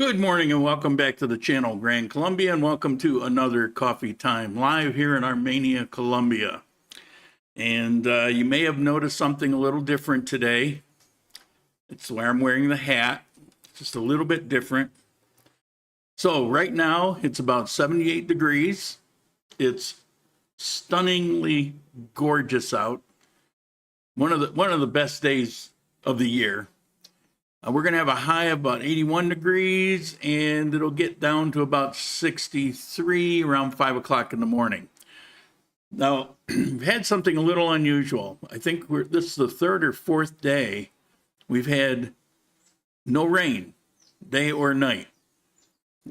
Good morning and welcome back to the channel, Grand Colombia, and welcome to another Coffee Time live here in Armenia, Colombia. And you may have noticed something a little different today. It's where I'm wearing the hat, just a little bit different. So right now it's about 78 degrees. It's stunningly gorgeous out. One of the best days of the year. We're going to have a high of about 81 degrees, and it'll get down to about 63 around 5 o'clock in the morning. Now, we've had something a little unusual. I think this is the third or fourth day we've had no rain, day or night.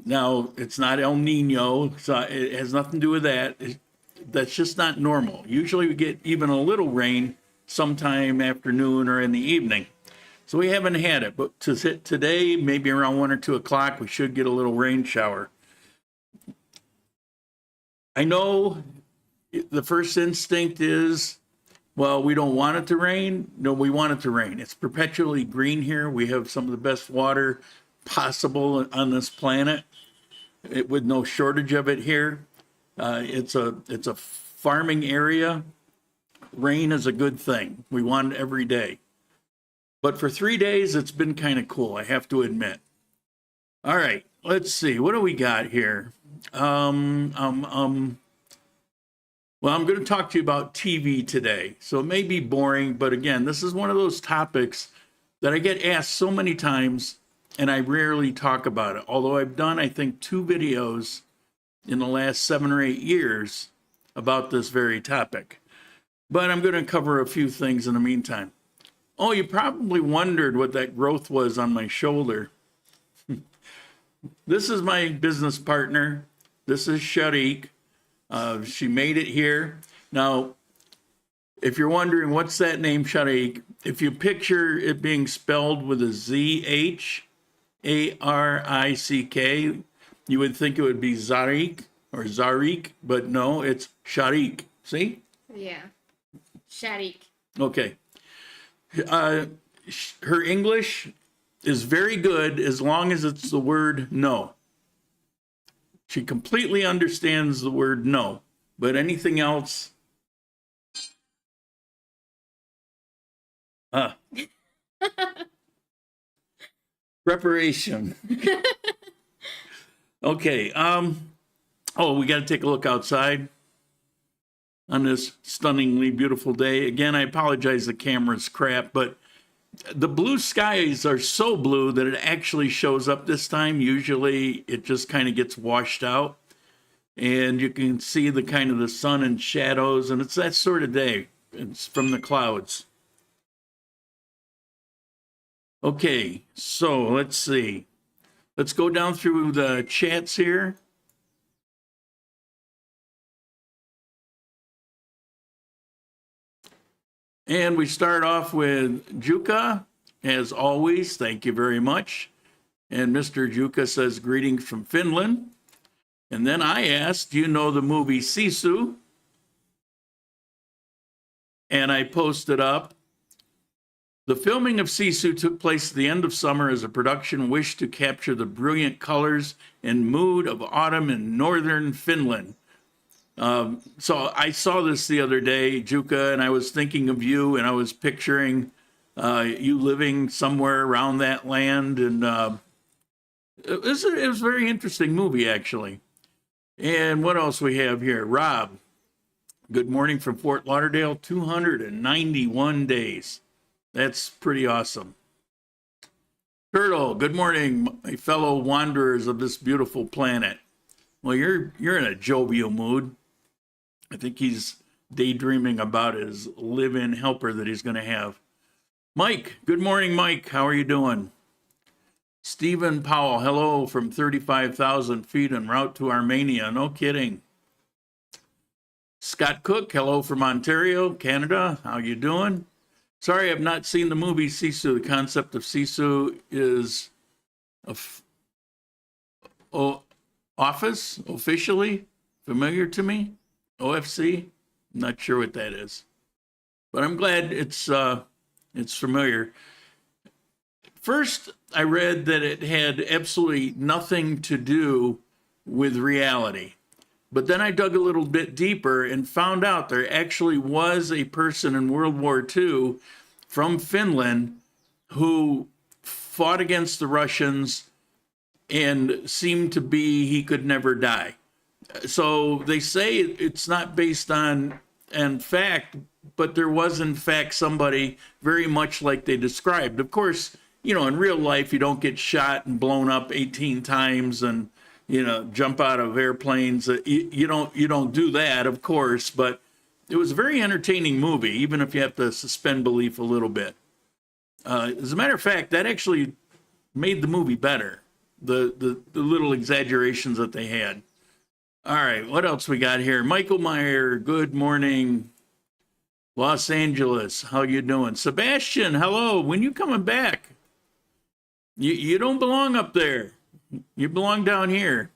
Now, it's not El Nino, so it has nothing to do with that. That's just not normal. Usually we get even a little rain sometime afternoon or in the evening. So we haven't had it, but today, maybe around 1 or 2 o'clock, we should get a little rain shower. I know the first instinct is, well, we don't want it to rain. No, we want it to rain. It's perpetually green here. We have some of the best water possible on this planet, with no shortage of it here. It's a farming area. Rain is a good thing. We want it every day. But for 3 days, it's been kind of cool, I have to admit. All right, let's see. What do we got here? Well, I'm going to talk to you about TV today. So it may be boring, but again, this is one of those topics that I get asked so many times, and I rarely talk about it. Although I've done, I think, 2 videos in the last 7 or 8 years about this very topic. But I'm going to cover a few things in the meantime. Oh, you probably wondered what that growth was on my shoulder. This is my business partner. This is Sharik. She made it here. Now, if you're wondering what's that name, Sharik, if you picture it being spelled with a Z-H-A-R-I-C-K, you would think it would be Zarik or Zarik, but no, it's Sharik. See? Yeah. Sharik. Okay. Her English is very good as long as it's the word no. She completely understands the word no, but anything else, preparation. Okay. Oh, we got to take a look outside on this stunningly beautiful day. Again, I apologize, the camera's crap, but the blue skies are so blue that it actually shows up this time. Usually it just kind of gets washed out, and you can see the kind of the sun and shadows, and it's that sort of day. It's from the clouds. Okay, so let's see. Let's go down through the chats here. And we start off with Juka, as always. Thank you very much. And Mr. Juka says, greetings from Finland. And then I asked, do you know the movie Sisu? And I posted up, the filming of Sisu took place at the end of summer as a production wished to capture the brilliant colors and mood of autumn in northern Finland. So I saw this the other day, Juka, and I was thinking of you, and I was picturing you living somewhere around that land, and it was a very interesting movie, actually. And what else we have here? Rob, good morning from Fort Lauderdale, 291 days. That's pretty awesome. Turtle, good morning, my fellow wanderers of this beautiful planet. Well, you're in a jovial mood. I think he's daydreaming about his live-in helper that he's going to have. Mike, good morning, Mike. How are you doing? Stephen Powell, hello from 35,000 feet en route to Armenia. No kidding. Scott Cook, hello from Ontario, Canada. How you doing? Sorry, I've not seen the movie Sisu. The concept of Sisu is office, officially familiar to me. OFC, I'm not sure what that is, but I'm glad it's familiar. first I read that it had absolutely nothing to do with reality. But then I dug a little bit deeper and found out there actually was a person in World War II from Finland who fought against the Russians and seemed to be he could never die. So they say it's not based on fact, but there was in fact somebody very much like they described. Of course, you know, in real life, you don't get shot and blown up 18 times and, you know, jump out of airplanes. You don't do that, of course, but it was a very entertaining movie, even if you have to suspend belief a little bit. As a matter of fact, that actually made the movie better, the little exaggerations that they had. All right, what else we got here? Michael Meyer, good morning. Los Angeles, how you doing? Sebastian, hello. When you coming back? You don't belong up there. You belong down here.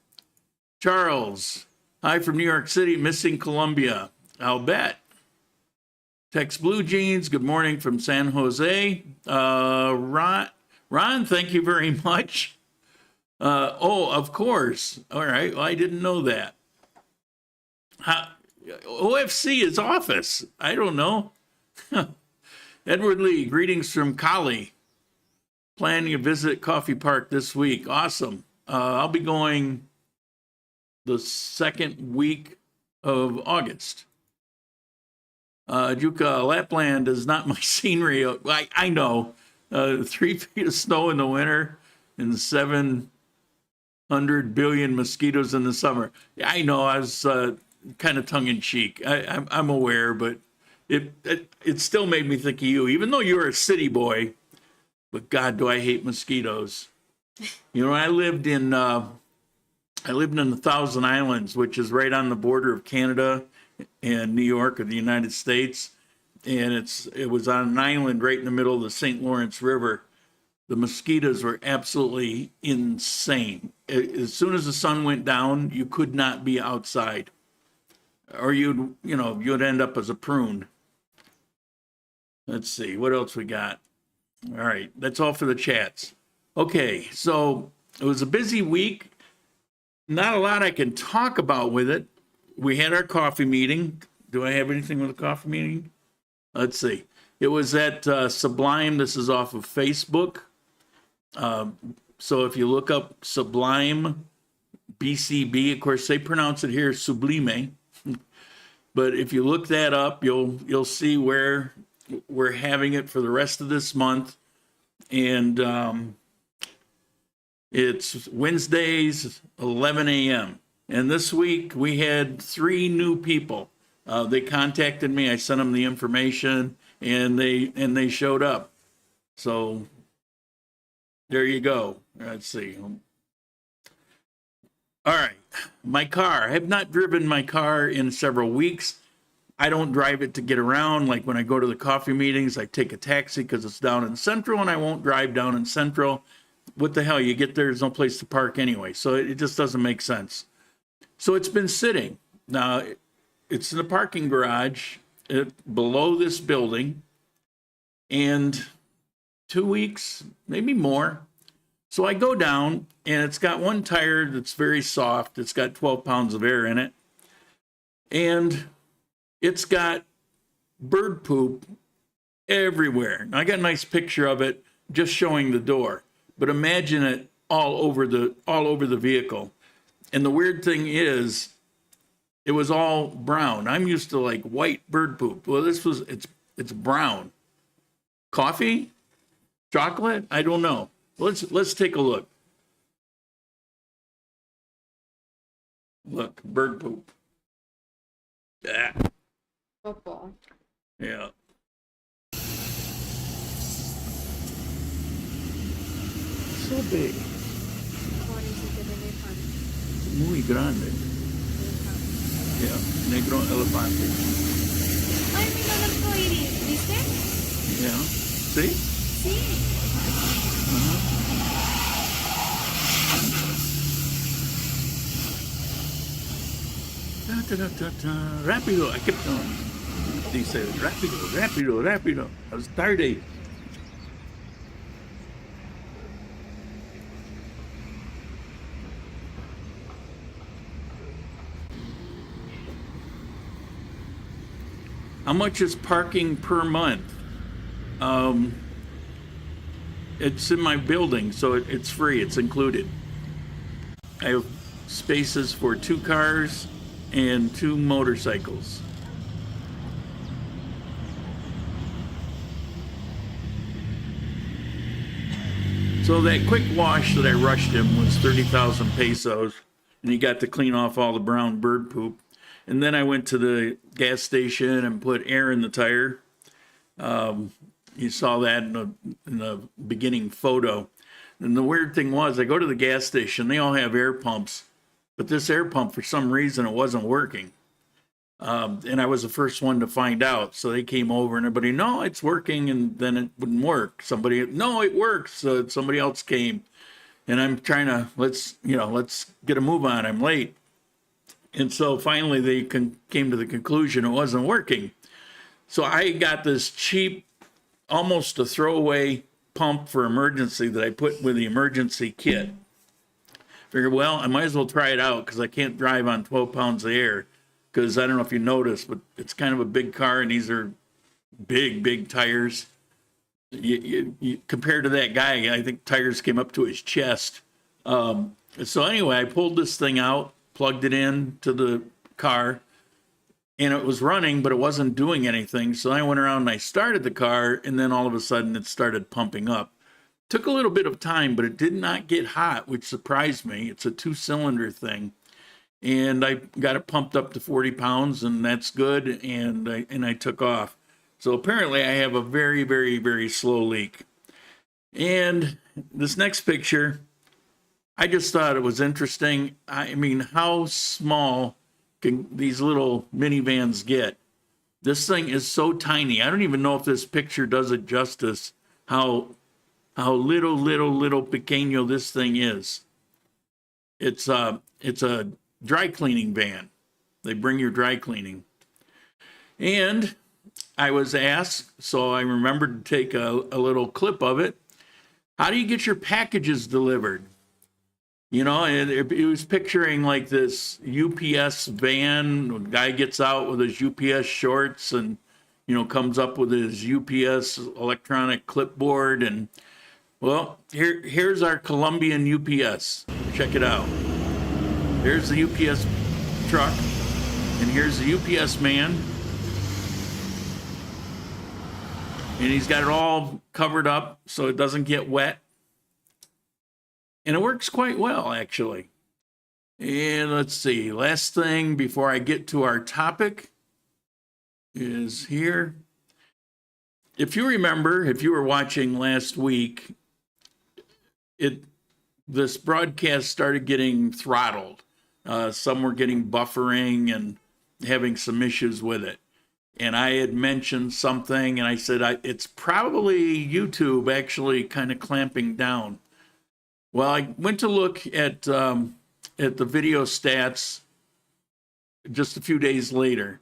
Charles, hi from New York City, missing Colombia. I'll bet. Tex Blue Jeans, good morning from San Jose. Ron, thank you very much. Oh, of course. All right, well, I didn't know that. OFC is office. I don't know. Edward Lee, greetings from Cali. Planning a visit Coffee Park this week. Awesome. I'll be going the second week of August. Juka, Lapland is not my scenery. I know. 3 feet of snow in the winter and 700 billion mosquitoes in the summer. I know. I was kind of tongue in cheek. I'm aware, but it still made me think of you, even though you're a city boy. But God, do I hate mosquitoes. You know, I lived in the Thousand Islands, which is right on the border of Canada and New York of the United States. And it was on an island right in the middle of the St. Lawrence River. The mosquitoes were absolutely insane. As soon as the sun went down, you could not be outside, or you'd end up as a prune. Let's see, what else we got? All right, that's all for the chats. Okay, so it was a busy week. Not a lot I can talk about with it. We had our coffee meeting. Do I have anything with a coffee meeting? Let's see. It was at Sublime. This is off of Facebook. So if you look up Sublime BCB, of course they pronounce it here Sublime. But if you look that up, you'll see where we're having it for the rest of this month. And it's Wednesdays, 11 a.m. And this week we had 3 new people. They contacted me. I sent them the information, and they showed up. So there you go. Let's see. All right. My car. I have not driven my car in several weeks. I don't drive it to get around. Like when I go to the coffee meetings, I take a taxi because it's down in Central, and I won't drive down in Central. What the hell? You get there's no place to park anyway. So it just doesn't make sense. So it's been sitting. Now, it's in the parking garage below this building. And 2 weeks, maybe more. So I go down, and it's got one tire that's very soft. It's got 12 pounds of air in it. And it's got bird poop everywhere. Now, I got a nice picture of it just showing the door. But imagine it all over the vehicle. And the weird thing is, it was all brown. I'm used to like white bird poop. Well, it's brown. Coffee? Chocolate? I don't know. Let's take a look. Look, bird poop. Ah. Football. Yeah. So big. Muy grande. Yeah, negro elefante. Ay, mira el arcoíris, ¿viste? Yeah. See? Sí. Rápido, I kept on. Dice, rápido. I was tardy. How much is parking per month? It's in my building, so it's free. It's included. I have spaces for 2 cars and 2 motorcycles. So that quick wash that I rushed him was 30,000 pesos, and he got to clean off all the brown bird poop. And then I went to the gas station and put air in the tire. You saw that in the beginning photo. And the weird thing was, I go to the gas station, they all have air pumps, but this air pump, for some reason, it wasn't working. And I was the first one to find out. So they came over and everybody, no, it's working, and then it wouldn't work. Somebody, no, it works. Somebody else came, and I'm trying to, let's get a move on. I'm late. And so finally they came to the conclusion it wasn't working. So I got this cheap, almost a throwaway pump for emergency that I put with the emergency kit. Figured, well, I might as well try it out because I can't drive on 12 pounds of air. Because I don't know if you noticed, but it's kind of a big car, and these are big tires. Compared to that guy, I think tires came up to his chest. So anyway, I pulled this thing out, plugged it in to the car, and it was running, but it wasn't doing anything. So I went around and I started the car, and then all of a sudden it started pumping up. Took a little bit of time, but it did not get hot, which surprised me. It's a 2-cylinder thing. And I got it pumped up to 40 pounds, and that's good. And I took off. So apparently I have a very slow leak. And this next picture, I just thought it was interesting. I mean, how small can these little minivans get? This thing is so tiny. I don't even know if this picture does it justice, how little pequeño this thing is. It's a dry cleaning van. They bring your dry cleaning. And I was asked, so I remembered to take a little clip of it. How do you get your packages delivered? You know, and it was picturing like this UPS van. The guy gets out with his UPS shorts and, comes up with his UPS electronic clipboard. And, well, here's our Colombian UPS. Check it out. Here's the UPS truck, and here's the UPS man. And he's got it all covered up so it doesn't get wet. And it works quite well, actually. And let's see, last thing before I get to our topic is here. If you remember, if you were watching last week, this broadcast started getting throttled. Some were getting buffering and having some issues with it. And I had mentioned something, and I said, it's probably YouTube actually kind of clamping down. Well, I went to look at the video stats just a few days later.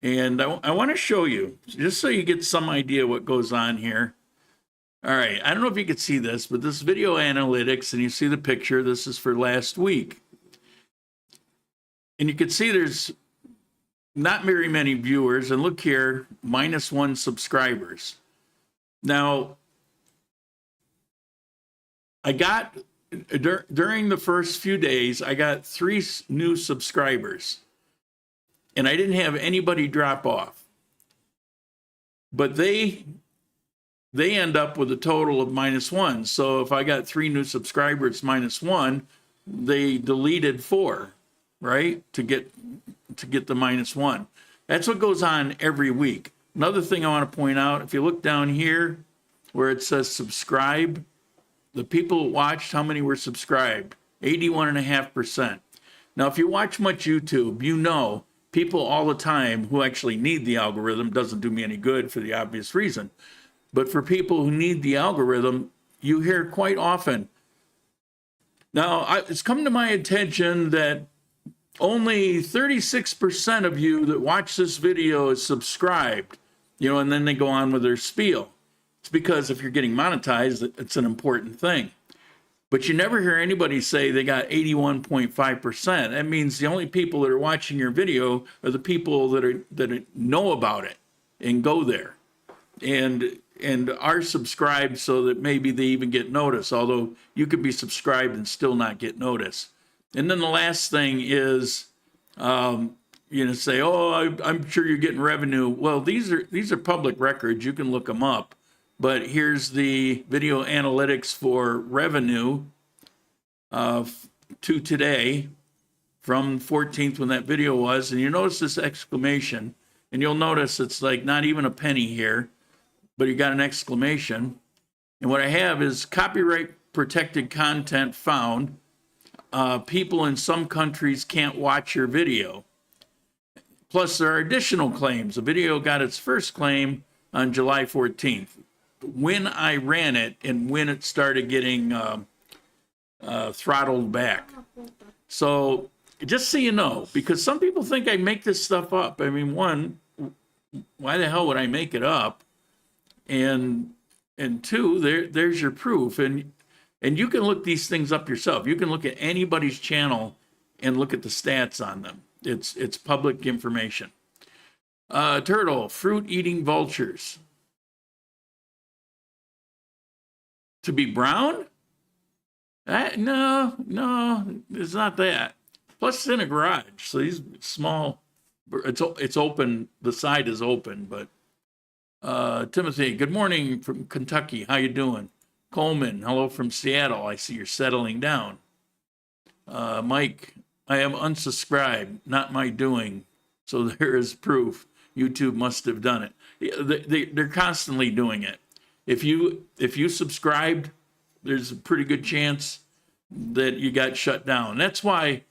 And I want to show you, just so you get some idea what goes on here. All right, I don't know if you can see this, but this video analytics, and you see the picture, this is for last week. And you can see there's not very many viewers. And look here, -1 subscribers. Now, I got, during the first few days, I got 3 new subscribers. And I didn't have anybody drop off. But they end up with a total of -1. So if I got 3 new subscribers -1, they deleted 4. Right? To get the -1. That's what goes on every week. Another thing I want to point out, if you look down here where it says subscribe, the people who watched, how many were subscribed? 81.5%. Now, if you watch much YouTube, you know people all the time who actually need the algorithm, doesn't do me any good for the obvious reason. But for people who need the algorithm, you hear quite often. Now, it's come to my attention that only 36% of you that watch this video is subscribed, and then they go on with their spiel. It's because if you're getting monetized, it's an important thing. But you never hear anybody say they got 81.5%. That means the only people that are watching your video are the people that know about it. and go there and are subscribed so that maybe they even get noticed, although you could be subscribed and still not get noticed. And then the last thing is, say, oh, I'm sure you're getting revenue. Well, these are public records. You can look them up. But here's the video analytics for revenue to today from 14th when that video was. And you notice this exclamation, and you'll notice it's like not even a penny here, but you got an exclamation. And what I have is copyright protected content found. People in some countries can't watch your video. Plus, there are additional claims. The video got its first claim on July 14th. When I ran it and when it started getting throttled back. So just so you know, because some people think I make this stuff up. I mean, one, why the hell would I make it up? And two, there's your proof. And you can look these things up yourself. You can look at anybody's channel and look at the stats on them. It's public information. Turtle, fruit-eating vultures. To be brown? No, it's not that. Plus, it's in a garage, so these small. It's open. The side is open, but Timothy, good morning from Kentucky. How you doing? Coleman, hello from Seattle. I see you're settling down. Mike, I am unsubscribed, not my doing. So there is proof. YouTube must have done it. They're constantly doing it. If you subscribed, there's a pretty good chance that you got shut down. That's why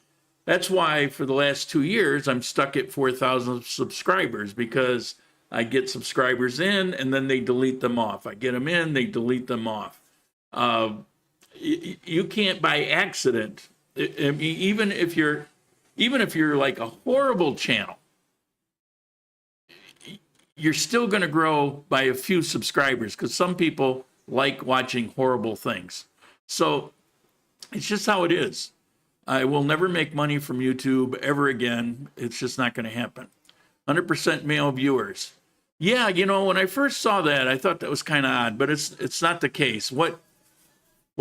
for the last 2 years I'm stuck at 4,000 subscribers, because I get subscribers in and then they delete them off. I get them in, they delete them off. You can't by accident. Even if you're like a horrible channel, you're still going to grow by a few subscribers, because some people like watching horrible things. So it's just how it is. I will never make money from YouTube ever again. It's just not going to happen. 100% male viewers. Yeah, when I first saw that, I thought that was kind of odd, but it's not the case. What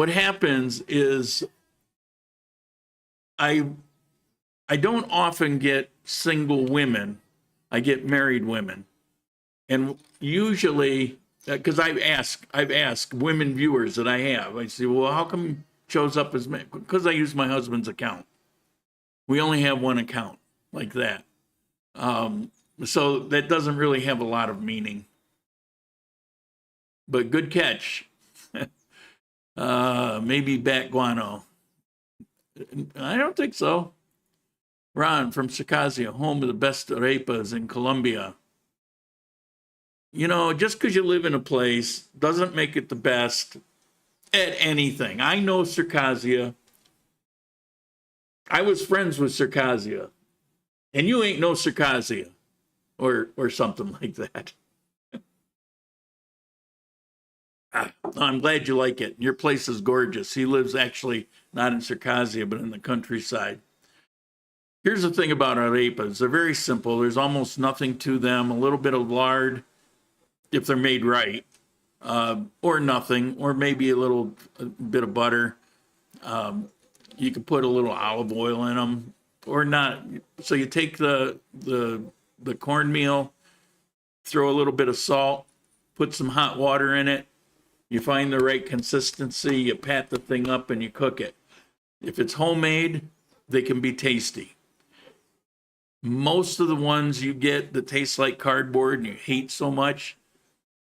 happens is I don't often get single women. I get married women. And usually, because I've asked women viewers that I have, I say, well, how come it shows up as men? Because I use my husband's account. We only have one account like that. So that doesn't really have a lot of meaning. But good catch. Maybe bat guano. I don't think so. Ron from Circassia, home of the best arepas in Colombia. Just because you live in a place doesn't make it the best at anything. I know Circassia. I was friends with Circassia. And you ain't no Circassia. Or something like that. I'm glad you like it. Your place is gorgeous. He lives actually not in Circassia, but in the countryside. Here's the thing about arepas. They're very simple. There's almost nothing to them. A little bit of lard, if they're made right, or nothing, or maybe a bit of butter. You can put a little olive oil in them, or not. So you take the cornmeal, throw a little bit of salt, put some hot water in it. You find the right consistency, you pat the thing up, and you cook it. If it's homemade, they can be tasty. Most of the ones you get that taste like cardboard and you hate so much,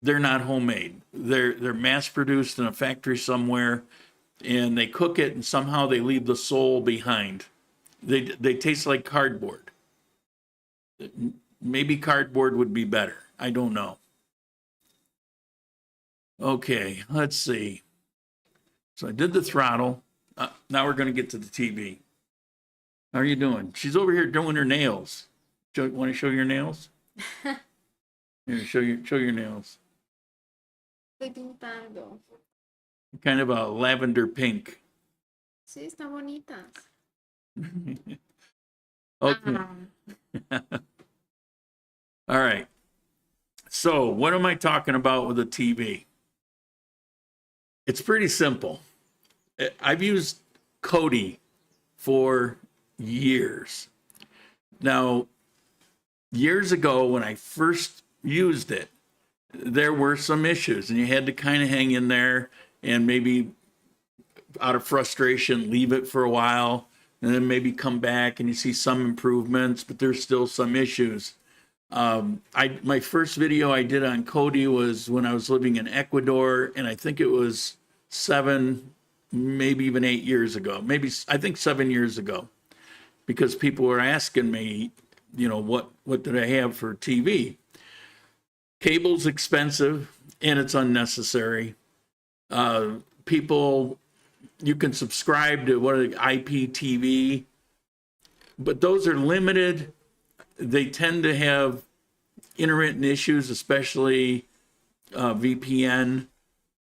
they're not homemade. They're mass-produced in a factory somewhere, and they cook it, and somehow they leave the soul behind. They taste like cardboard. Maybe cardboard would be better. I don't know. Okay, let's see. So I did the throttle. Now we're going to get to the TV. How are you doing? She's over here doing her nails. Want to show your nails? Here, show your nails. Estoy pintando. Kind of a lavender pink. Sí, están bonitas. Okay. All right. So what am I talking about with a TV? It's pretty simple. I've used Kodi for years. Now, years ago when I first used it, there were some issues and you had to kind of hang in there and maybe out of frustration leave it for a while and then maybe come back and you see some improvements, but there's still some issues. My first video I did on Kodi was when I was living in Ecuador, and I think it was 7, maybe even 8 years ago. I think 7 years ago, because people were asking me, you know, what did I have for TV? Cable's expensive and it's unnecessary. People, you can subscribe to IPTV, but those are limited. They tend to have intermittent issues, especially VPN.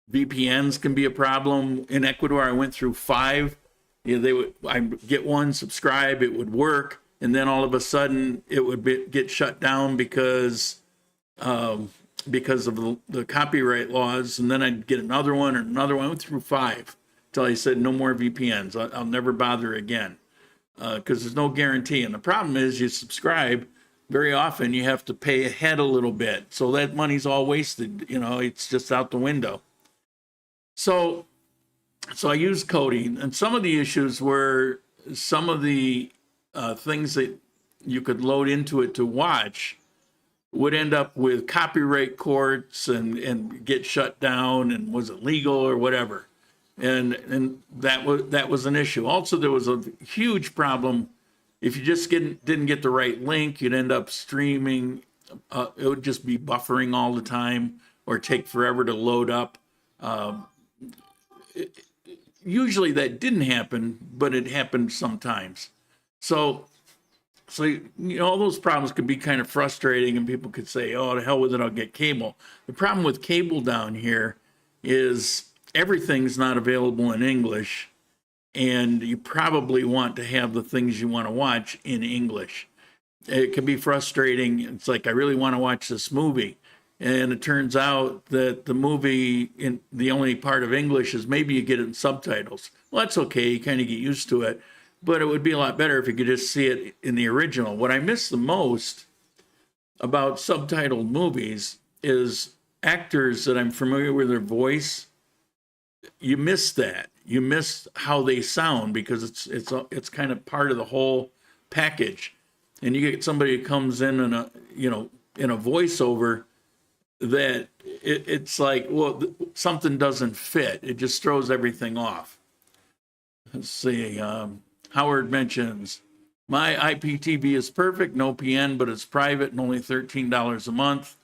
VPNs can be a problem. In Ecuador, I went through 5. You know, I'd get one, subscribe, it would work, and then all of a sudden it would get shut down because of the copyright laws. And then I'd get another one and another one. I went through 5 until I said no more VPNs. I'll never bother again. Because there's no guarantee. And the problem is you subscribe, very often you have to pay ahead a little bit. So that money's all wasted. You know, it's just out the window. So I used Kodi, and some of the issues were some of the things that you could load into it to watch would end up with copyright courts and get shut down, and was it legal or whatever. And that was an issue. Also, there was a huge problem. If you just didn't get the right link, you'd end up streaming. It would just be buffering all the time or take forever to load up. Usually that didn't happen, but it happened sometimes. So you know, all those problems could be kind of frustrating, and people could say, oh, to hell with it, I'll get cable. The problem with cable down here is everything's not available in English, and you probably want to have the things you want to watch in English. It can be frustrating. It's like, I really want to watch this movie, and it turns out that the movie, in the only part of English is maybe you get it in subtitles. Well, that's okay. You kind of get used to it, but it would be a lot better if you could just see it in the original. What I miss the most about subtitled movies is actors that I'm familiar with their voice. You miss that. You miss how they sound, because it's kind of part of the whole package. And you get somebody who comes in a voiceover that it's like, well, something doesn't fit. It just throws everything off. Let's see. Howard mentions, my IPTV is perfect, no PN, but it's private and only $13 a month.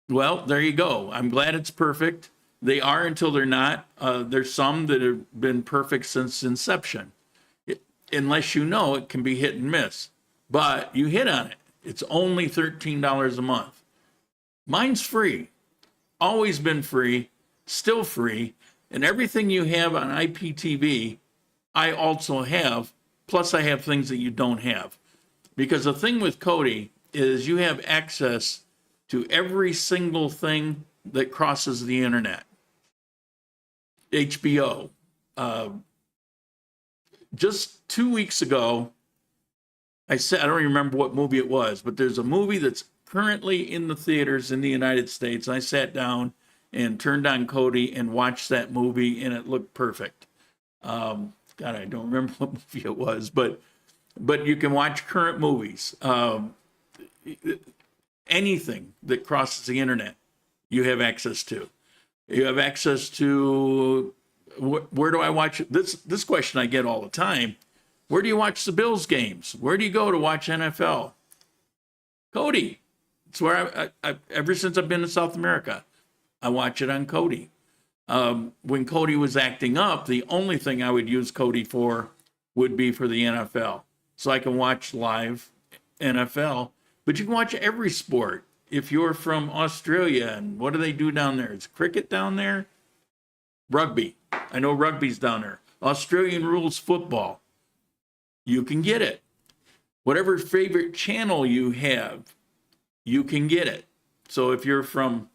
Well, there you go. I'm glad it's perfect. They are until they're not. There's some that have been perfect since inception. Unless you know, it can be hit and miss. But you hit on it. It's only $13 a month. Mine's free. Always been free. Still free. And everything you have on IPTV, I also have. Plus, I have things that you don't have. Because the thing with Kodi is you have access to every single thing that crosses the internet. HBO. Just 2 weeks ago, I don't remember what movie it was, but there's a movie that's currently in the theaters in the United States. I sat down and turned on Kodi and watched that movie, and it looked perfect. God, I don't remember what movie it was, but you can watch current movies. Anything that crosses the internet, you have access to. You have access to, where do I watch it? This question I get all the time. Where do you watch the Bills games? Where do you go to watch NFL? Kodi. It's where I ever since I've been in South America, I watch it on Kodi. When Kodi was acting up, the only thing I would use Kodi for would be for the NFL. So I can watch live NFL, but you can watch every sport. If you're from Australia, and what do they do down there? Is cricket down there? Rugby. I know rugby's down there. Australian rules football. You can get it. Whatever favorite channel you have, you can get it. So if you're from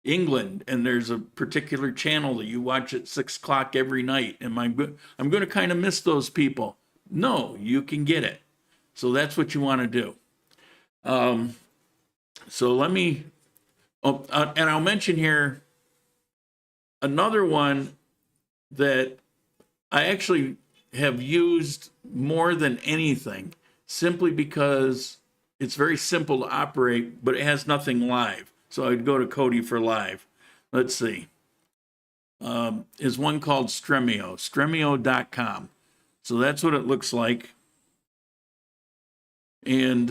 England and there's a particular channel that you watch at 6 o'clock every night, and I'm going to kind of miss those people. No, you can get it. So that's what you want to do. So let me, and I'll mention here another one that I actually have used more than anything, simply because it's very simple to operate, but it has nothing live. So I'd go to Kodi for live. Let's see. Is one called Stremio, stremio.com. So that's what it looks like. And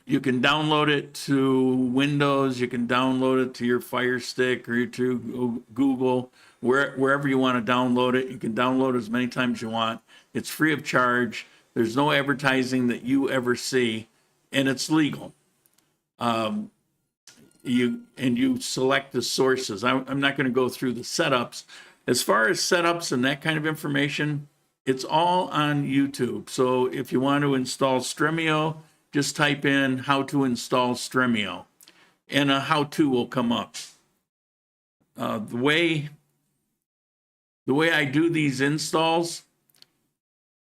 you can download it to Windows. You can download it to your Fire Stick or to Google, wherever you want to download it. You can download as many times as you want. It's free of charge. There's no advertising that you ever see, and it's legal. You select the sources. I'm not going to go through the setups. As far as setups and that kind of information, it's all on YouTube. So if you want to install Stremio, just type in how to install Stremio, and a how-to will come up. The way I do these installs,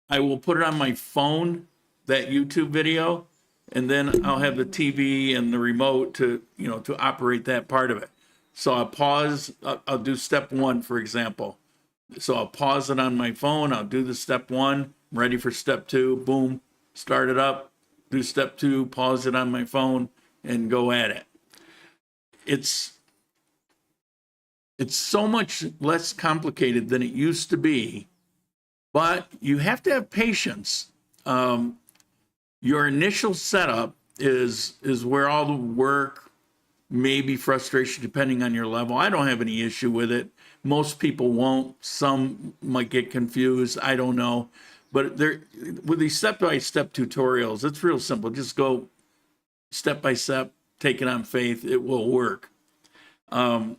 I will put it on my phone, that YouTube video, and then I'll have the TV and the remote to operate that part of it. So I'll pause. I'll do step 1, for example. So I'll pause it on my phone. I'll do the step 1. I'm ready for step 2. Boom, start it up. Do step 2. Pause it on my phone and go at it. It's so much less complicated than it used to be, but you have to have patience. Your initial setup is where all the work, maybe frustration, depending on your level. I don't have any issue with it. Most people won't. Some might get confused. I don't know. But with these step-by-step tutorials, it's real simple. Just go step by step, take it on faith. It will work. All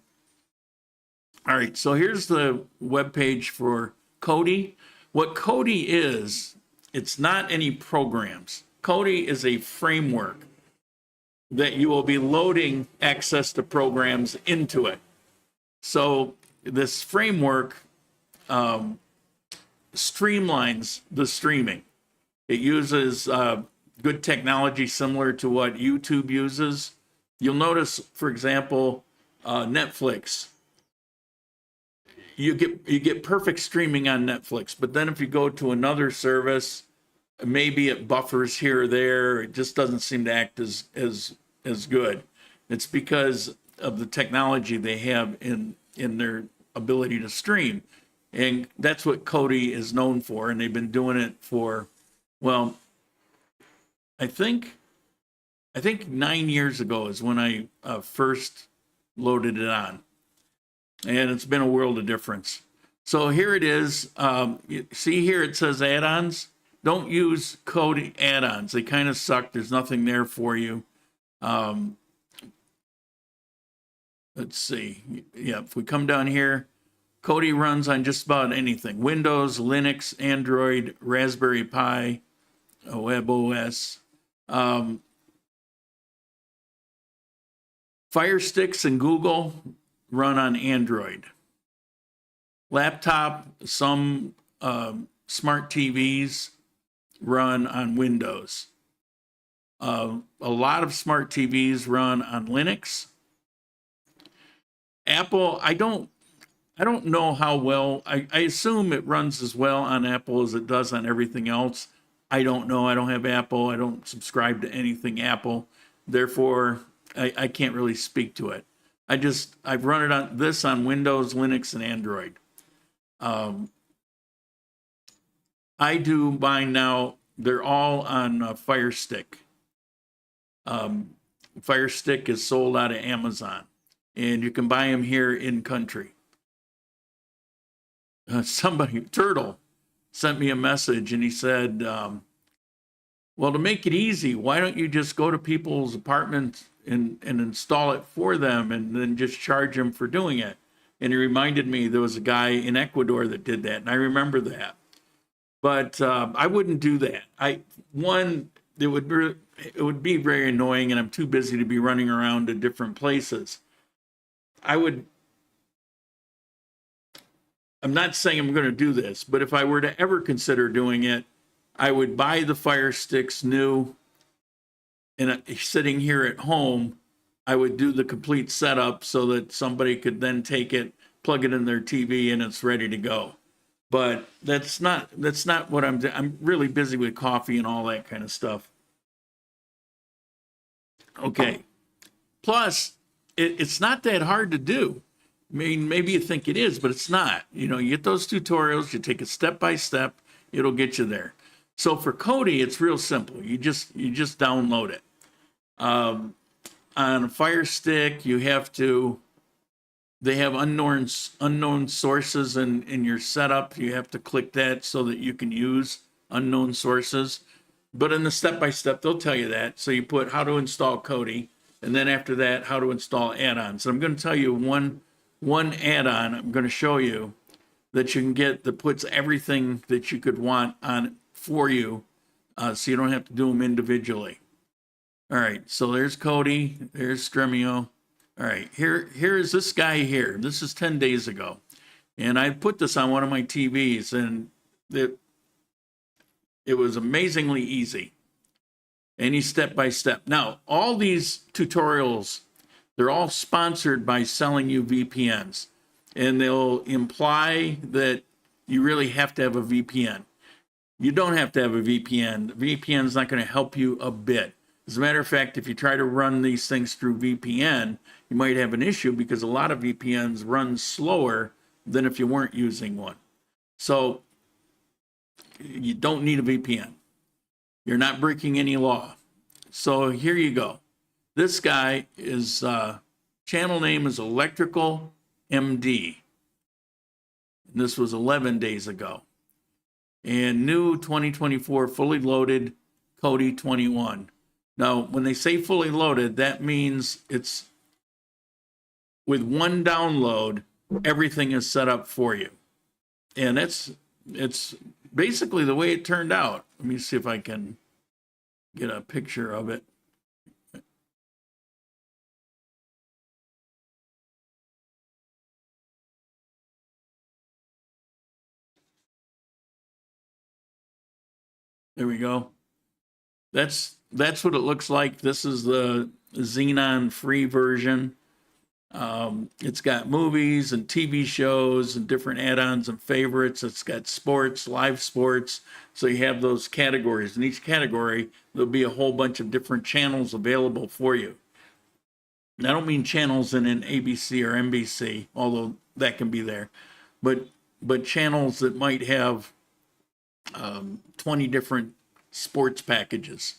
right, so here's the webpage for Kodi. What Kodi is, it's not any programs. Kodi is a framework that you will be loading access to programs into it. So this framework streamlines the streaming. It uses good technology similar to what YouTube uses. You'll notice, for example, Netflix. You get perfect streaming on Netflix, but then if you go to another service, maybe it buffers here or there. It just doesn't seem to act as good. It's because of the technology they have in their ability to stream. And that's what Kodi is known for. And they've been doing it for, well, I think 9 years ago is when I first loaded it on. And it's been a world of difference. So here it is. You see here it says add-ons. Don't use Kodi add-ons. They kind of suck. There's nothing there for you. Let's see. Yeah, if we come down here, Kodi runs on just about anything. Windows, Linux, Android, Raspberry Pi, Web OS. Fire Sticks and Google run on Android. Laptop, some smart TVs run on Windows. A lot of smart TVs run on Linux. Apple, I don't know how well. I assume it runs as well on Apple as it does on everything else. I don't know. I don't have Apple. I don't subscribe to anything Apple. Therefore, I can't really speak to it. I've run it on Windows, Linux, and Android. I do mine now. They're all on Fire Stick. Fire Stick is sold out of Amazon, and you can buy them here in country. Turtle, sent me a message, and he said, well, to make it easy, why don't you just go to people's apartments and install it for them and then just charge them for doing it? And he reminded me there was a guy in Ecuador that did that, and I remember that. But I wouldn't do that. it would be very annoying, and I'm too busy to be running around to different places. I'm not saying I'm going to do this, but if I were to ever consider doing it, I would buy the Fire Sticks new, and sitting here at home, I would do the complete setup so that somebody could then take it, plug it in their TV, and it's ready to go. But that's not what I'm really busy with coffee and all that kind of stuff. Okay. Plus, it's not that hard to do. I mean, maybe you think it is, but it's not. You know, you get those tutorials, you take it step by step, it'll get you there. So for Kodi, it's real simple. You just download it. On a Fire Stick, they have unknown sources in your setup. You have to click that so that you can use unknown sources. But in the step-by-step, they'll tell you that. So you put how to install Kodi, and then after that, how to install add-ons. And I'm going to tell you one add-on I'm going to show you that you can get that puts everything that you could want on for you, so you don't have to do them individually. All right, so there's Kodi, there's Stremio. All right, here is this guy here. This is 10 days ago. And I put this on one of my TVs, and it was amazingly easy. Any step by step. Now, all these tutorials, they're all sponsored by selling you VPNs. And they'll imply that you really have to have a VPN. You don't have to have a VPN. The VPN is not going to help you a bit. As a matter of fact, if you try to run these things through VPN, you might have an issue because a lot of VPNs run slower than if you weren't using one. So you don't need a VPN. You're not breaking any law. So here you go. This guy is, channel name is Electrical MD. And this was 11 days ago. And new 2024 fully loaded Kodi 21. Now, when they say fully loaded, that means it's with one download, everything is set up for you. And it's basically the way it turned out. Let me see if I can get a picture of it. There we go. That's what it looks like. This is the Xenon free version. It's got movies and TV shows and different add-ons and favorites. It's got sports, live sports. So you have those categories. In each category, there'll be a whole bunch of different channels available for you. And I don't mean channels in an ABC or NBC, although that can be there, but channels that might have 20 different sports packages.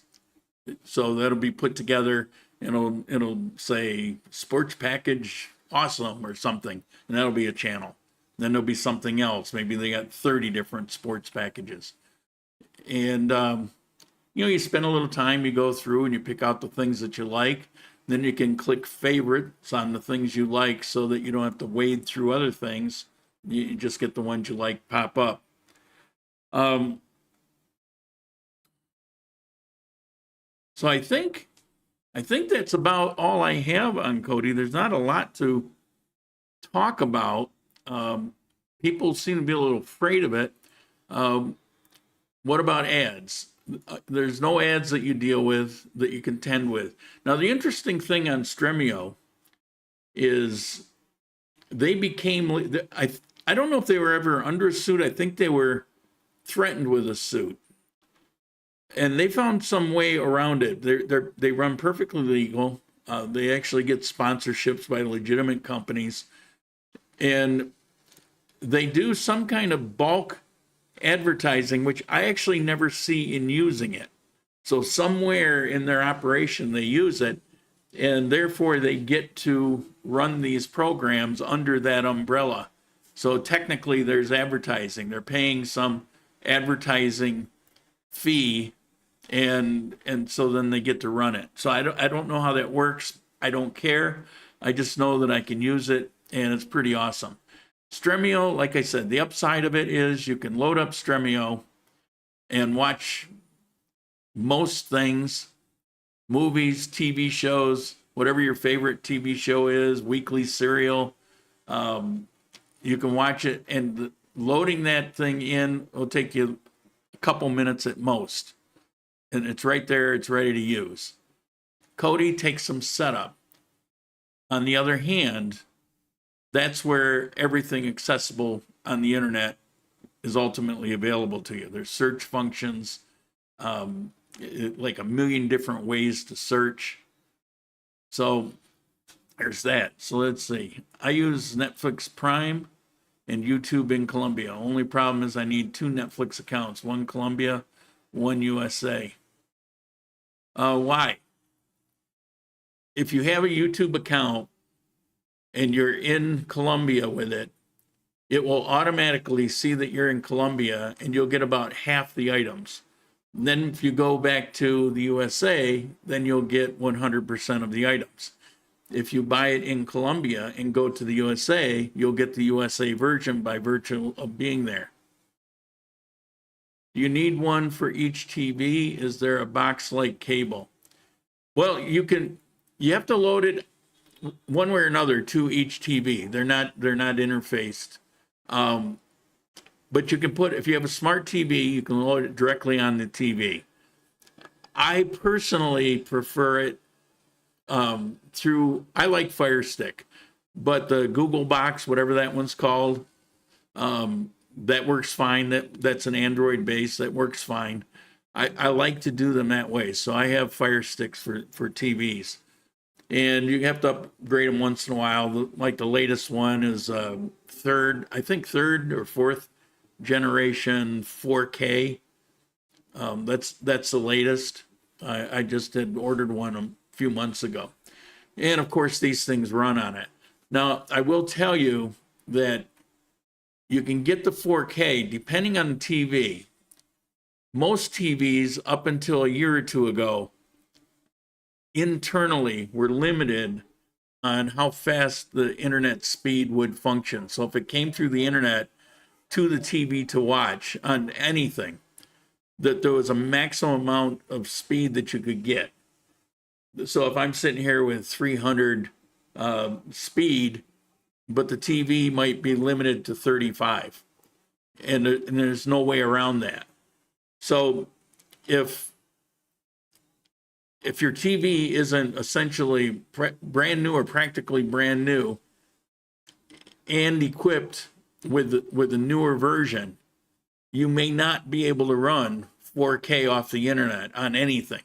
So that'll be put together, and it'll say sports package awesome or something, and that'll be a channel. Then there'll be something else. Maybe they got 30 different sports packages. And you spend a little time, you go through and you pick out the things that you like. Then you can click favorites on the things you like so that you don't have to wade through other things. You just get the ones you like pop up. So I think that's about all I have on Kodi. There's not a lot to talk about. People seem to be a little afraid of it. What about ads? There's no ads that you deal with, that you contend with. Now, the interesting thing on Stremio is they became, I don't know if they were ever under a suit. I think they were threatened with a suit. And they found some way around it. They run perfectly legal. They actually get sponsorships by legitimate companies. And they do some kind of bulk advertising, which I actually never see in using it. So somewhere in their operation, they use it. And therefore, they get to run these programs under that umbrella. So technically, there's advertising. They're paying some advertising fee, and so then they get to run it. So I don't know how that works. I don't care. I just know that I can use it, and it's pretty awesome. Stremio, like I said, the upside of it is you can load up Stremio and watch most things, movies, TV shows, whatever your favorite TV show is, weekly serial. You can watch it, and loading that thing in will take you a couple minutes at most. And it's right there, it's ready to use. Kodi takes some setup. On the other hand, that's where everything accessible on the internet is ultimately available to you. There's search functions, like a million different ways to search. So there's that. So let's see. I use Netflix Prime and YouTube in Colombia. Only problem is I need 2 Netflix accounts, one Colombia, one USA. Why? If you have a YouTube account and you're in Colombia with it, it will automatically see that you're in Colombia and you'll get about half the items. And then if you go back to the USA, then you'll get 100% of the items. If you buy it in Colombia and go to the USA, you'll get the USA version by virtue of being there. Do you need one for each TV? Is there a box-like cable? Well, you have to load it one way or another to each TV. They're not interfaced. But you can put, if you have a smart TV, you can load it directly on the TV. I personally prefer it through, I like Fire Stick, but the Google Box, whatever that one's called, that works fine. That's an Android base, that works fine. I like to do them that way. So I have Fire Sticks for TVs. And you have to upgrade them once in a while. Like the latest one is third or fourth generation 4K. That's the latest. I just had ordered one a few months ago. And of course, these things run on it. Now, I will tell you that you can get the 4K depending on the TV. Most TVs up until a year or two ago internally were limited on how fast the internet speed would function. So if it came through the internet to the TV to watch on anything, that there was a maximum amount of speed that you could get. So if I'm sitting here with 300 speed, but the TV might be limited to 35, and there's no way around that. So if your TV isn't essentially brand new or practically brand new and equipped with the newer version, you may not be able to run 4K off the internet on anything.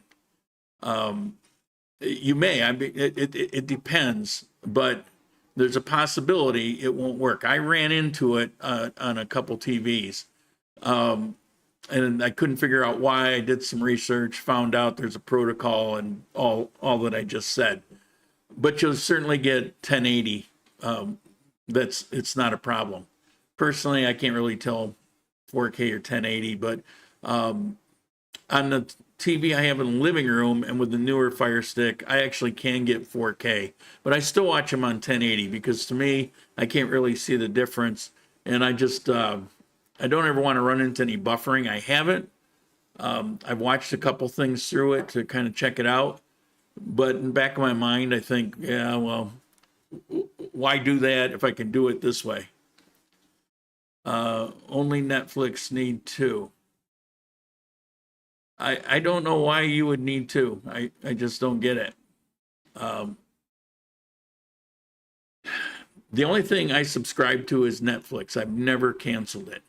You may, it depends, but there's a possibility it won't work. I ran into it on a couple TVs. And I couldn't figure out why. I did some research, found out there's a protocol and all that I just said. But you'll certainly get 1080. It's not a problem. Personally, I can't really tell 4K or 1080, but on the TV I have in the living room and with the newer Fire Stick, I actually can get 4K. But I still watch them on 1080 because to me, I can't really see the difference. And I just... I don't ever want to run into any buffering. I haven't. I've watched a couple things through it to kind of check it out. But in the back of my mind, I think, yeah, well, why do that if I can do it this way? Only Netflix need 2. I don't know why you would need 2. I just don't get it. The only thing I subscribe to is Netflix. I've never canceled it.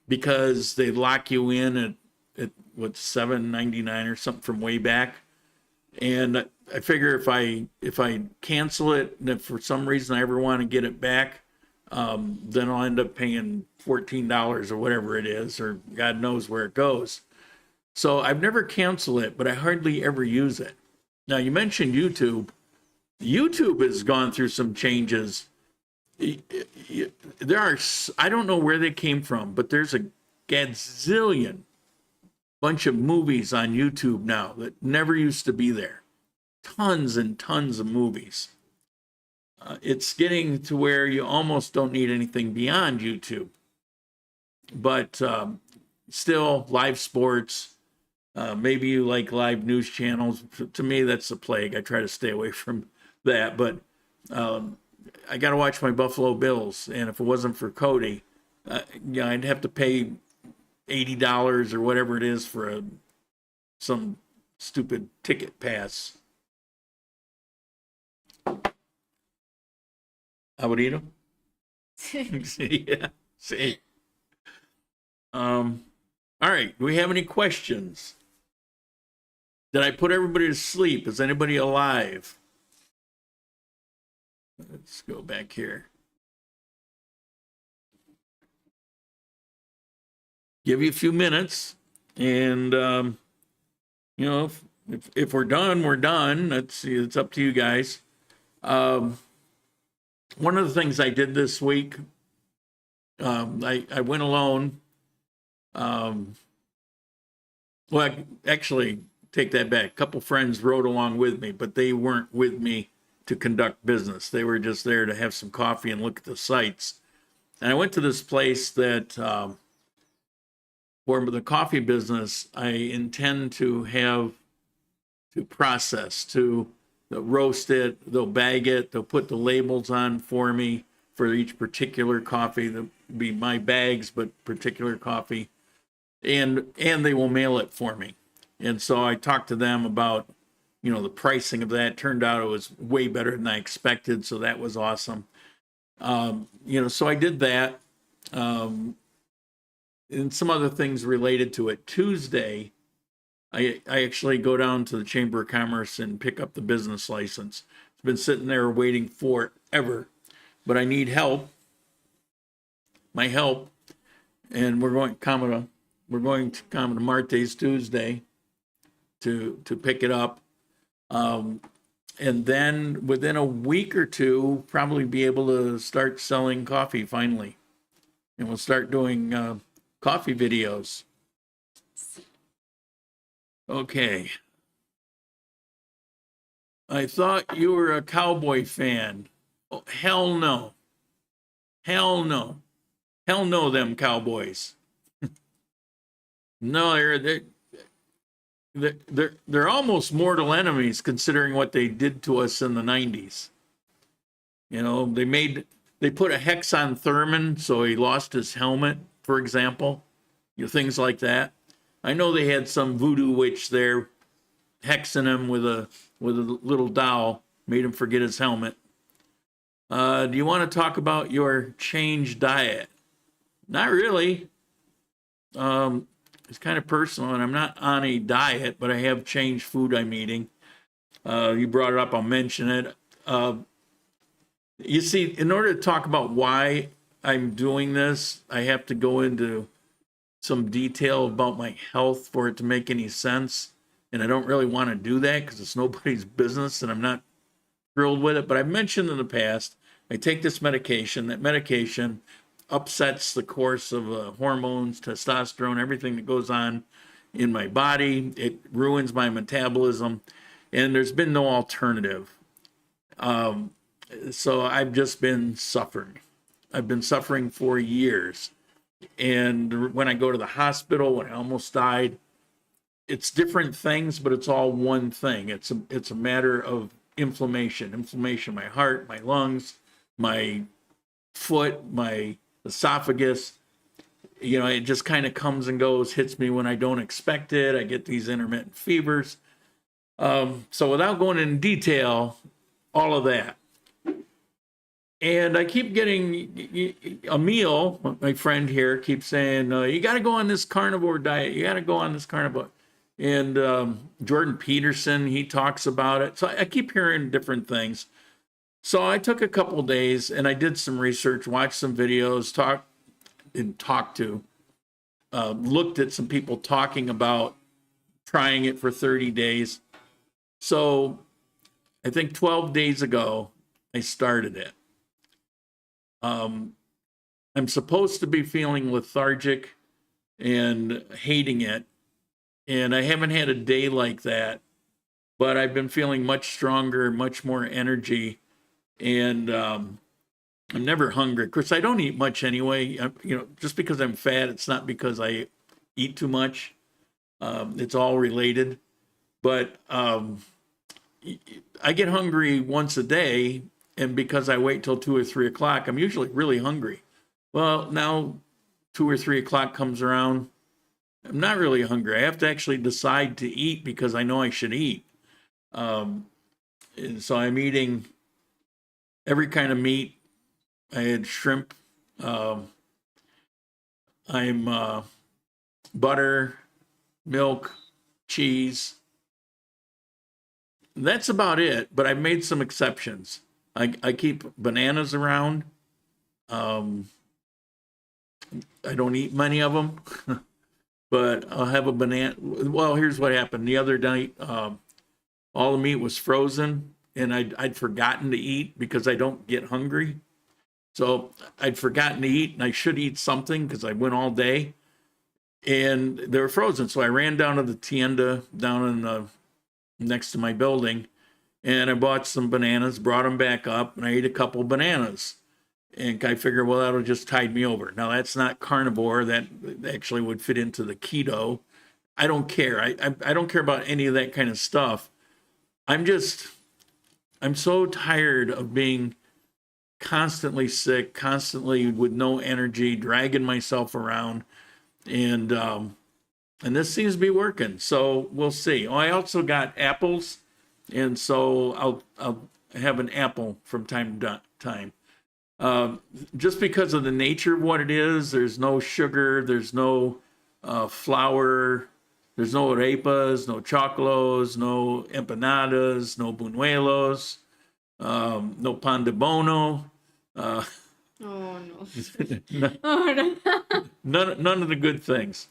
Because they lock you in at what, $7.99 or something from way back, and I figure if I cancel it, and if for some reason I ever want to get it back, then I'll end up paying $14 or whatever it is, or God knows where it goes. So I've never canceled it, but I hardly ever use it. Now you mentioned YouTube. YouTube has gone through some changes. There are, I don't know where they came from, but there's a gazillion bunch of movies on YouTube now that never used to be there. Tons and tons of movies. It's getting to where you almost don't need anything beyond YouTube. But still, live sports, Maybe you like live news channels. To me, that's the plague. I try to stay away from that. But I got to watch my Buffalo Bills, and if it wasn't for Cody, I'd have to pay $80 or whatever it is for some stupid ticket pass. Aburrido? Yeah. See. All right. Do we have any questions? Did I put everybody to sleep? Is anybody alive? Let's go back here. Give you a few minutes, and you know, if we're done, we're done. It's up to you guys. One of the things I did this week, I went alone. Well, actually, take that back. A couple friends rode along with me, but they weren't with me to conduct business. They were just there to have some coffee and look at the sights. And I went to this place that, for the coffee business, I intend to have to process, to roast it, they'll bag it, they'll put the labels on for me for each particular coffee. There'll be my bags, but particular coffee. And they will mail it for me. And so I talked to them about, the pricing of that. Turned out it was way better than I expected, so that was awesome. So I did that. And some other things related to it. Tuesday, I actually go down to the Chamber of Commerce and pick up the business license. It's been sitting there waiting forever, but I need help. My help, and we're going to Martes Tuesday to pick it up. And then within a week or two, probably be able to start selling coffee finally. And we'll start doing coffee videos. Okay. I thought you were a cowboy fan. Oh, hell no. Hell no. Hell no, them cowboys. No, they're almost mortal enemies considering what they did to us in the 90s. They put a hex on Thurman so he lost his helmet, for example. Things like that. I know they had some voodoo witch there hexing him with a little doll, made him forget his helmet. Do you want to talk about your change diet? Not really. It's kind of personal, and I'm not on a diet, but I have changed food I'm eating. You brought it up, I'll mention it. You see, in order to talk about why I'm doing this, I have to go into some detail about my health for it to make any sense. And I don't really want to do that because it's nobody's business and I'm not thrilled with it. But I've mentioned in the past, I take this medication. That medication upsets the course of hormones, testosterone, everything that goes on in my body. It ruins my metabolism. And there's been no alternative. So I've just been suffering. I've been suffering for years. And when I go to the hospital, when I almost died, it's different things, but it's all one thing. It's a matter of inflammation in my heart, my lungs, my foot, my esophagus. It just kind of comes and goes, hits me when I don't expect it. I get these intermittent fevers. So without going into detail, all of that. And I keep getting Emil, my friend here, keeps saying, you got to go on this carnivore diet. You got to go on this carnivore. And Jordan Peterson, he talks about it. So I keep hearing different things. So I took a couple of days and I did some research, watched some videos, looked at some people talking about trying it for 30 days. So I think 12 days ago, I started it. I'm supposed to be feeling lethargic and hating it. And I haven't had a day like that, but I've been feeling much stronger, much more energy. And I'm never hungry. Of course, I don't eat much anyway. Just because I'm fat, it's not because I eat too much. It's all related. But I get hungry once a day, and because I wait till 2 or 3 o'clock, I'm usually really hungry. Well, now 2 or 3 o'clock comes around, I'm not really hungry. I have to actually decide to eat because I know I should eat. And so I'm eating every kind of meat. I had shrimp. I'm butter, milk, cheese. That's about it, but I've made some exceptions. I keep bananas around. I don't eat many of them, but I'll have a banana. Well, here's what happened. The other night, all the meat was frozen, and I'd forgotten to eat because I don't get hungry. So I'd forgotten to eat, and I should eat something because I went all day. And they were frozen, so I ran down to the tienda down in the next to my building, and I bought some bananas, brought them back up, and I ate a couple bananas. And I figured, well, that'll just tide me over. Now, that's not carnivore. That actually would fit into the keto. I don't care. I don't care about any of that kind of stuff. I'm so tired of being constantly sick, constantly with no energy, dragging myself around. And this seems to be working. So we'll see. Oh, I also got apples. And so I'll have an apple from time to time. Just because of the nature of what it is, there's no sugar, there's no flour, there's no arepas, no choclos, no empanadas, no buñuelos, no pan de bono. Oh, no. None of the good things.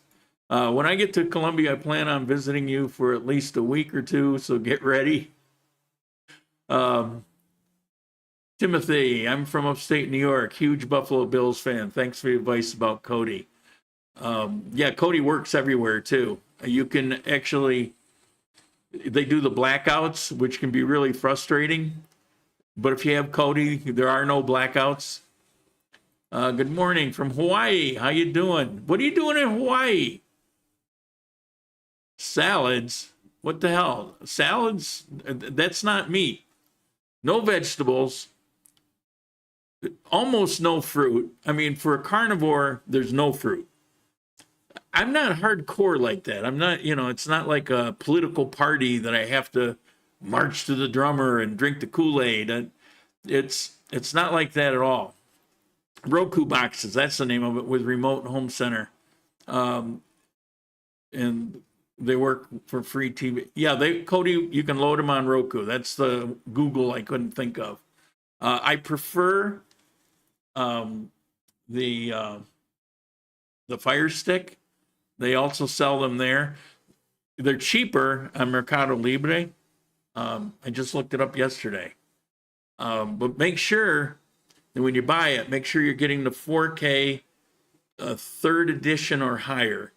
When I get to Colombia, I plan on visiting you for at least a week or two, so get ready. Timothy, I'm from upstate New York, huge Buffalo Bills fan. Thanks for your advice about Cody. Yeah, Cody works everywhere too. You can actually, they do the blackouts, which can be really frustrating. But if you have Cody, there are no blackouts. Good morning from Hawaii. How you doing? What are you doing in Hawaii? Salads? What the hell? Salads? That's not meat. No vegetables. Almost no fruit. I mean, for a carnivore, there's no fruit. I'm not hardcore like that. I'm not, it's not like a political party that I have to march to the drummer and drink the Kool-Aid. It's not like that at all. Roku boxes, that's the name of it, with remote home center. And they work for free TV. Yeah, Cody, you can load them on Roku. That's the Google I couldn't think of. I prefer the Fire Stick. They also sell them there. They're cheaper on Mercado Libre. I just looked it up yesterday. But make sure that when you buy it, make sure you're getting the 4K 3rd edition or higher,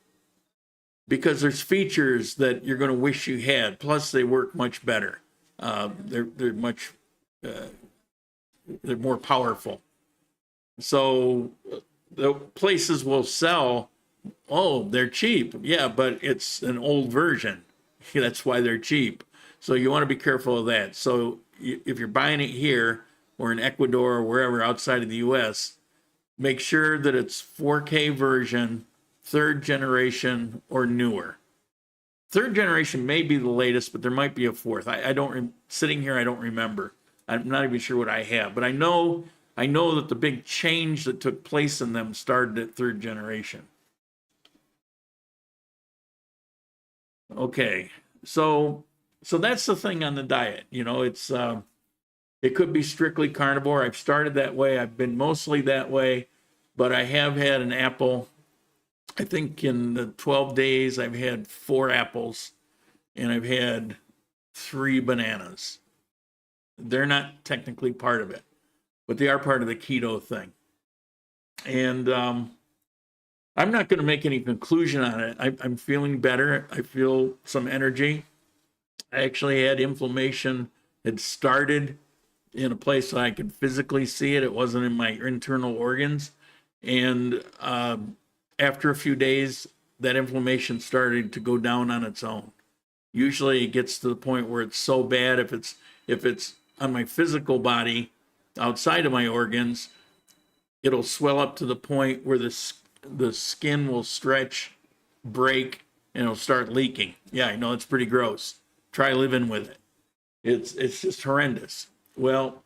because there's features that you're going to wish you had. Plus, they work much better. They're more powerful. So the places will sell, oh, they're cheap. Yeah, but it's an old version. That's why they're cheap. So you want to be careful of that. So if you're buying it here or in Ecuador or wherever outside of the US, make sure that it's 4K version, 3rd generation or newer. 3rd generation may be the latest, but there might be a 4th. I don't, sitting here, I don't remember. I'm not even sure what I have, but I know that the big change that took place in them started at 3rd generation. Okay, so that's the thing on the diet. It could be strictly carnivore. I've started that way. I've been mostly that way, but I have had an apple. I think in the 12 days, I've had 4 apples, and I've had 3 bananas. They're not technically part of it, but they are part of the keto thing. And I'm not going to make any conclusion on it. I'm feeling better. I feel some energy. I actually had inflammation. It started in a place that I could physically see it. It wasn't in my internal organs. And after a few days, that inflammation started to go down on its own. Usually it gets to the point where it's so bad, if it's on my physical body outside of my organs, it'll swell up to the point where the skin will stretch, break, and it'll start leaking. Yeah, I know it's pretty gross. Try living with it. It's just horrendous. Well,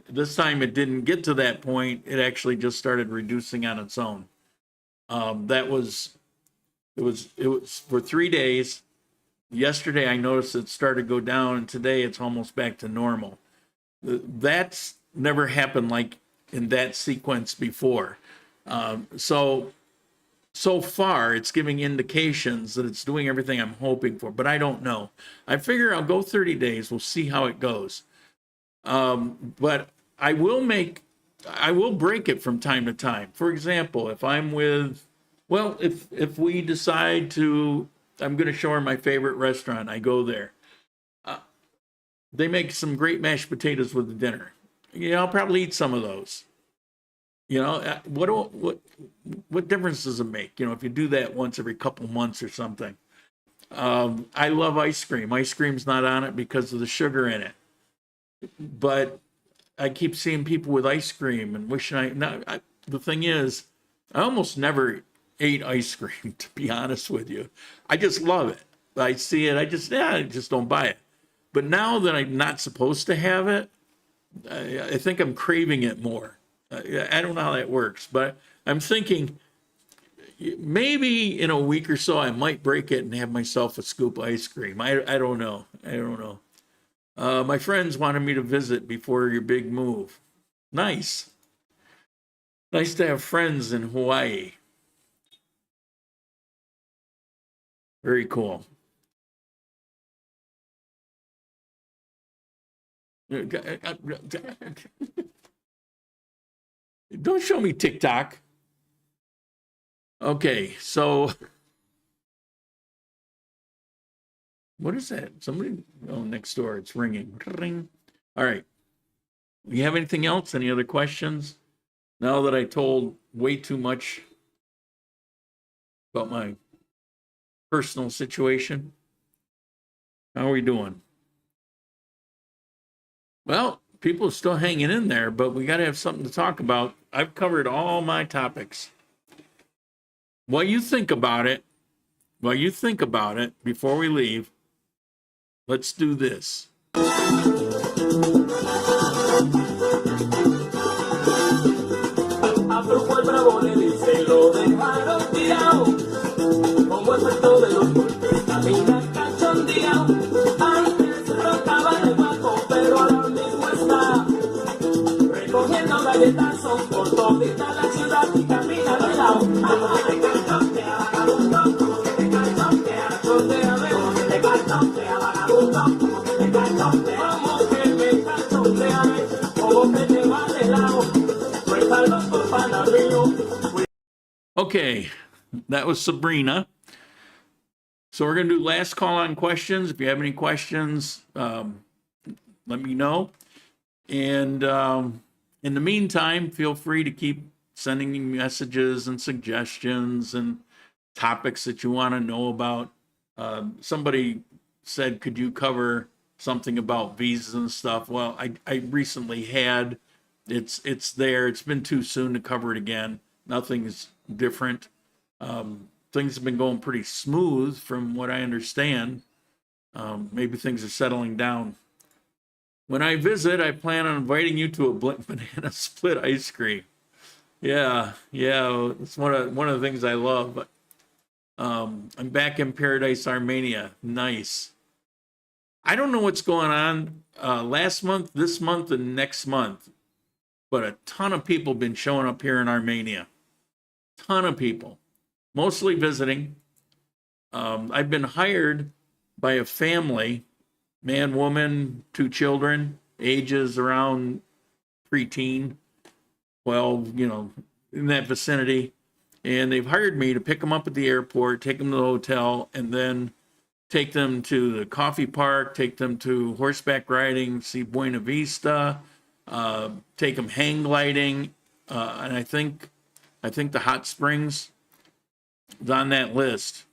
this time it didn't get to that point. It actually just started reducing on its own. It was for 3 days. Yesterday I noticed it started to go down, and today it's almost back to normal. That's never happened like in that sequence before. So far it's giving indications that it's doing everything I'm hoping for, but I don't know. I figure I'll go 30 days. We'll see how it goes. But I will break it from time to time. For example, if I'm with, well, if we decide to, I'm going to show her my favorite restaurant, I go there. They make some great mashed potatoes with the dinner. I'll probably eat some of those. What difference does it make? If you do that once every couple months or something. I love ice cream. Ice cream's not on it because of the sugar in it. But I keep seeing people with ice cream and wishing the thing is, I almost never ate ice cream, to be honest with you. I just love it. I see it. I just don't buy it. But now that I'm not supposed to have it, I think I'm craving it more. I don't know how that works, but I'm thinking maybe in a week or so I might break it and have myself a scoop of ice cream. I don't know. My friends wanted me to visit before your big move. Nice to have friends in Hawaii. Very cool. Don't show me TikTok. Okay, so what is that? Somebody, next door, it's ringing. Ring. All right. You have anything else? Any other questions? Now that I told way too much about my personal situation, how are we doing? Well, people are still hanging in there, but we got to have something to talk about. I've covered all my topics. While you think about it, before we leave, let's do this. Okay, that was Sabrina. So we're going to do last call on questions. If you have any questions, let me know. And in the meantime, feel free to keep sending me messages and suggestions and topics that you want to know about. Somebody said, could you cover something about visas and stuff? Well, I recently had. It's there. It's been too soon to cover it again. Nothing's different. Things have been going pretty smooth from what I understand. Maybe things are settling down. When I visit, I plan on inviting you to a banana split ice cream. Yeah, it's one of the things I love. But I'm back in Paradise, Armenia. Nice. I don't know what's going on last month, this month, and next month, but a ton of people have been showing up here in Armenia. Ton of people, mostly visiting. I've been hired by a family, man, woman, 2 children, ages around preteen, 12, in that vicinity. And they've hired me to pick them up at the airport, take them to the hotel, and then take them to the coffee park, take them to horseback riding, see Buena Vista, take them hang gliding, and I think the hot springs. is on that list.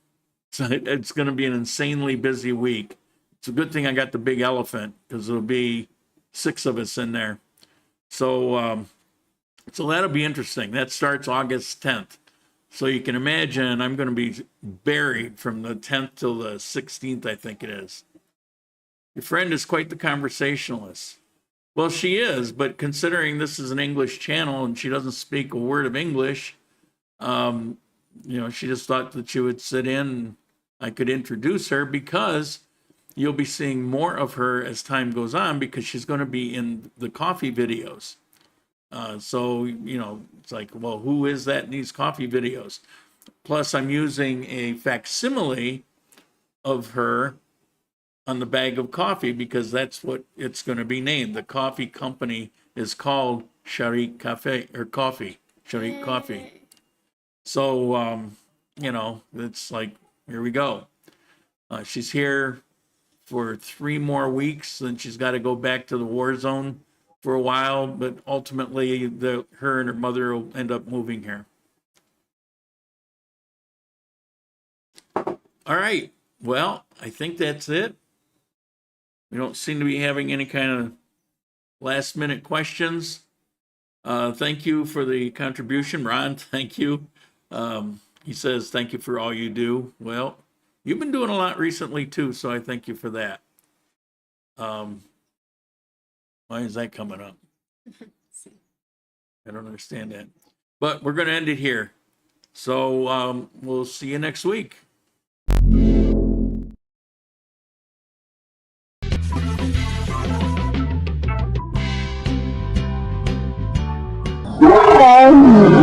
So it's going to be an insanely busy week. It's a good thing I got the big elephant because there'll be 6 of us in there. So, so that'll be interesting. That starts August 10th. So you can imagine I'm going to be buried from the 10th till the 16th, I think it is. Your friend is quite the conversationalist. Well, she is, but considering this is an English channel and she doesn't speak a word of English, she just thought that she would sit in and I could introduce her because you'll be seeing more of her as time goes on because she's going to be in the coffee videos. So, it's like, well, who is that in these coffee videos? Plus, I'm using a facsimile of her on the bag of coffee because that's what it's going to be named. The coffee company is called Sharik Cafe or Coffee, Sharik Coffee. So, it's like, here we go. She's here for 3 more weeks, and she's got to go back to the war zone for a while, but ultimately her and her mother will end up moving here. All right. Well, I think that's it. We don't seem to be having any kind of last minute questions. Thank you for the contribution, Ron. Thank you. He says, thank you for all you do. Well, you've been doing a lot recently too, so I thank you for that. Why is that coming up? I don't understand that. But we're going to end it here. So we'll see you next week. Oh.